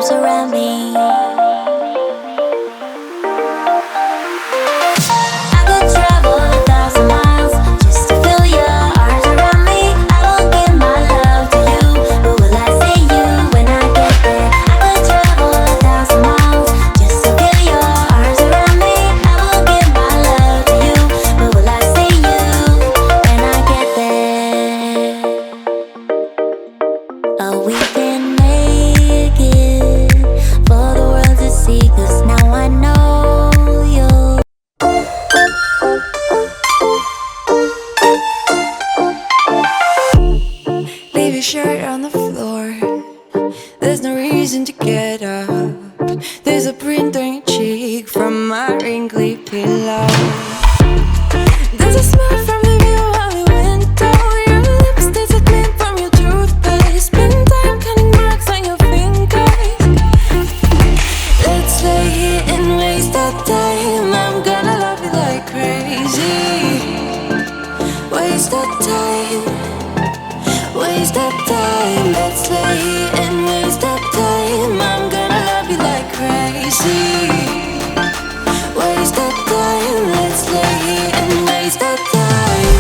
arms around me. I could travel 1,000 miles just to feel your arms around me. I will give my love to you, but will I see you when I get there? I could travel 1,000 miles just to feel your arms around me. I will give my love to you, but will I see you when I get there? Oh, we can make it for the world to see, 'cause now I know you. Leave your shirt on the floor. There's no reason to get up. There's a print on your cheek from my wrinkly pillow. There's a smell from the view of the window. Your lips taste a glint from your toothpaste. Spend time counting marks on your fingers. Let's lay here and waste our time. I'm gonna love you like crazy. Waste our time. Waste that time, let's lay here and waste that time. I'm gonna love you like crazy. Waste that time, let's lay here and waste that time.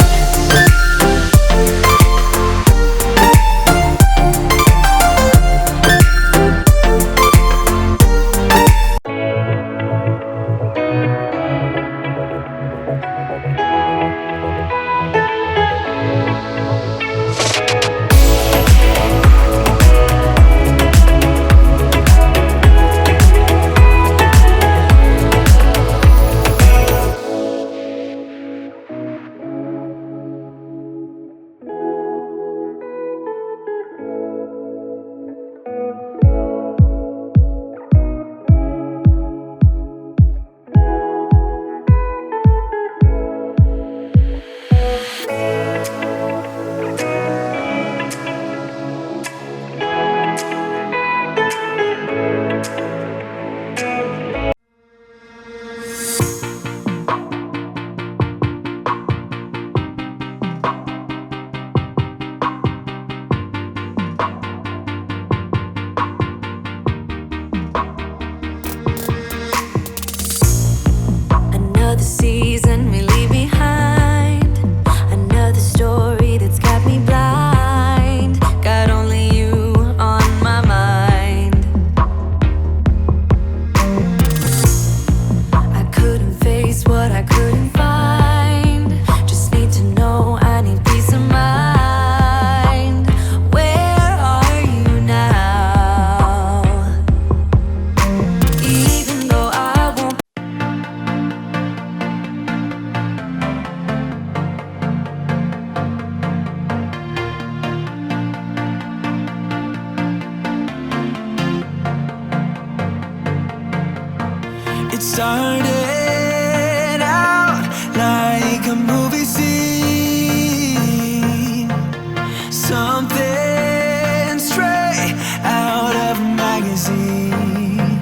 Another season we leave behind. Another story that's got me blind. Got only you on my mind. I couldn't face what I couldn't find. Just need to know I need peace of mind. Where are you now? Even though I won't. It started out like a movie scene, something straight out of a magazine.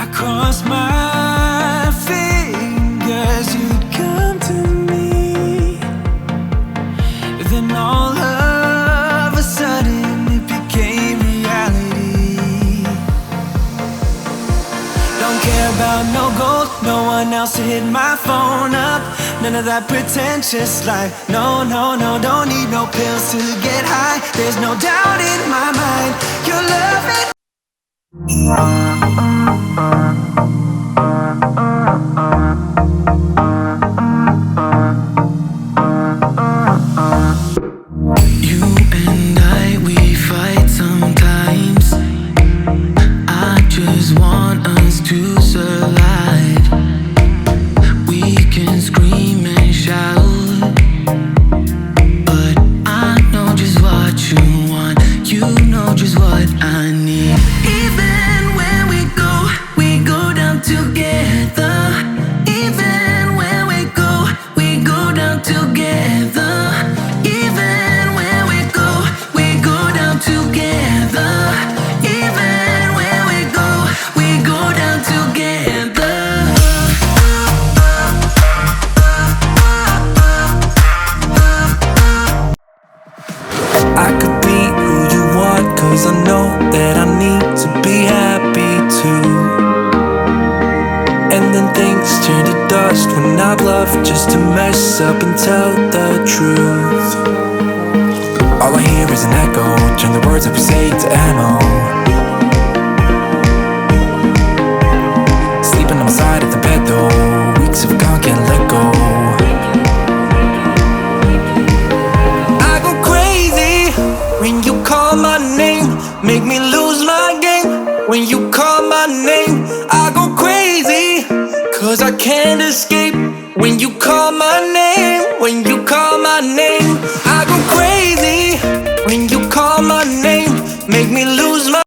I crossed my fingers you'd come to me, then all of a sudden it became reality. Don't care about no gold, no one else to hit my phone up. None of that pretentious life. No, no, no, don't need no pills to get high. There's no doubt in my mind, your love it. You and I, we fight sometimes. I just want us to survive. We can scream and shout, but I know just what you want. You know just what I need. Even when we go down together. Even when we go down together. Even when we go down together. Even when we go down together. I could be who you want, 'cause I know that I need to be happy too. And then things turn to dust when I bluff just to mess up and tell the truth. All I hear is an echo, turn the words that we say to ammo. Sleeping on my side of the bed though, weeks of gone can't let go. I go crazy when you call my name, make me lose my game. When you call my name, I go crazy, 'cause I can't escape. When you call my name, when you call my name, I go crazy. When you call my name, make me lose my.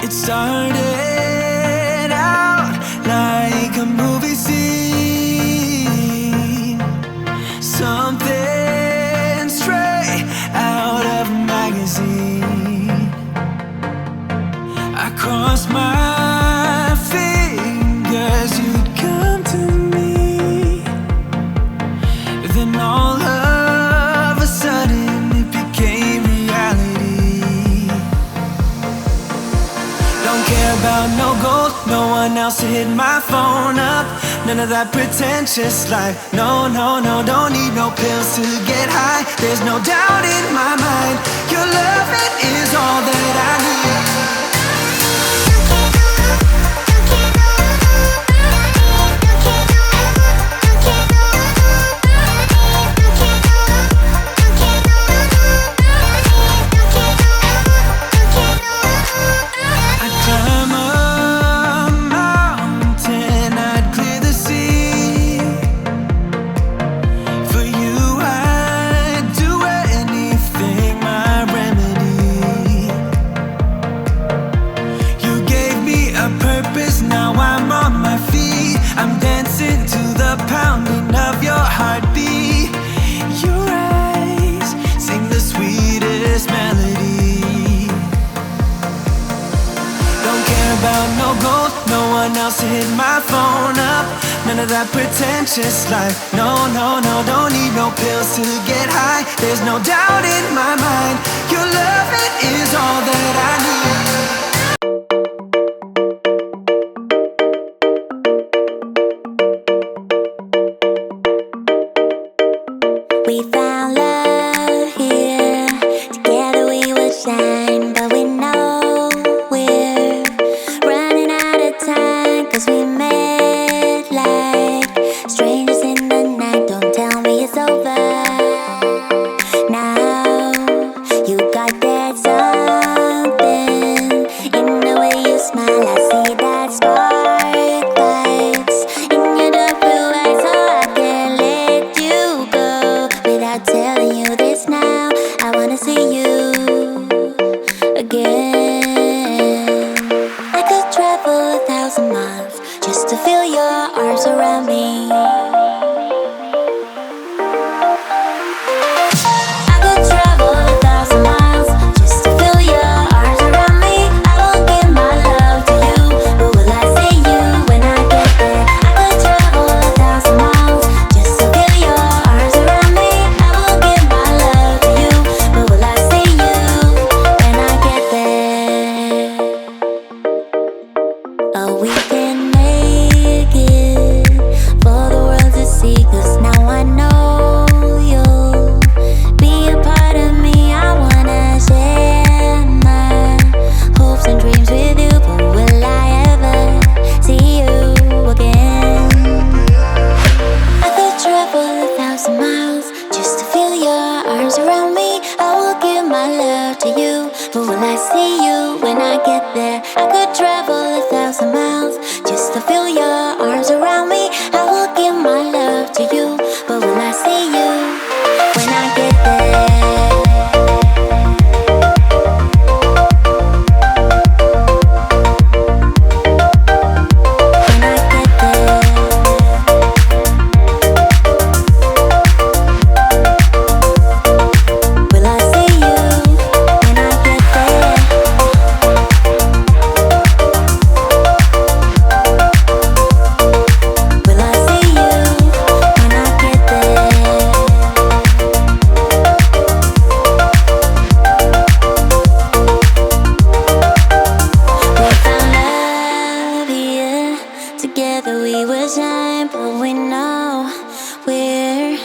It started out like a movie scene, something straight out of a magazine. I crossed my fingers you'd come to me, then all of a sudden it became reality. Don't care about no gold, no one else to hit my phone up. None of that pretentious life. No, no, no, don't need no pills to get high. There's no doubt in my mind, your love, it is all that I need. I'm dancing to the pounding of your heartbeat. Your eyes sing the sweetest melody. Don't care about no gold, no one else to hit my phone up. None of that pretentious life. No, no, no, don't need no pills to get high. There's no doubt in my mind, your love, it is all that I need. We found love here, together we will shine. But we know we're running out of time, 'cause we met like strangers in the night. Don't tell me it's over now. You got that something in the way you smile. I see that spark lights in your dark blue eyes, so I can't let you go without telling you this now. I wanna see you again. I could travel 1,000 miles just to feel your arms around me. I could travel 1,000 miles just to feel your arms around me. I will give my love to you, but will I see you when I get there? I could travel 1,000 miles just to feel your arms around me. I will give my love to you, but will I see you when I get there? Oh, we can make it for the world to see, 'cause now I know you'll be a part of me. I wanna share my hopes and dreams with you, but will I ever see you again? I could travel 1,000 miles just to feel your arms around me. I will give my love to you, but will I see you when I get there? I could travel 1,000 miles just to feel your arms around me. I will give my love to you, but will I see you when I get there? When I get there. Will I see you when I get there? Together we will shine, but we know we're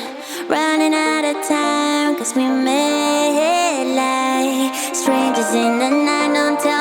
running out of time. 'Cause we made like strangers in the night. Don't tell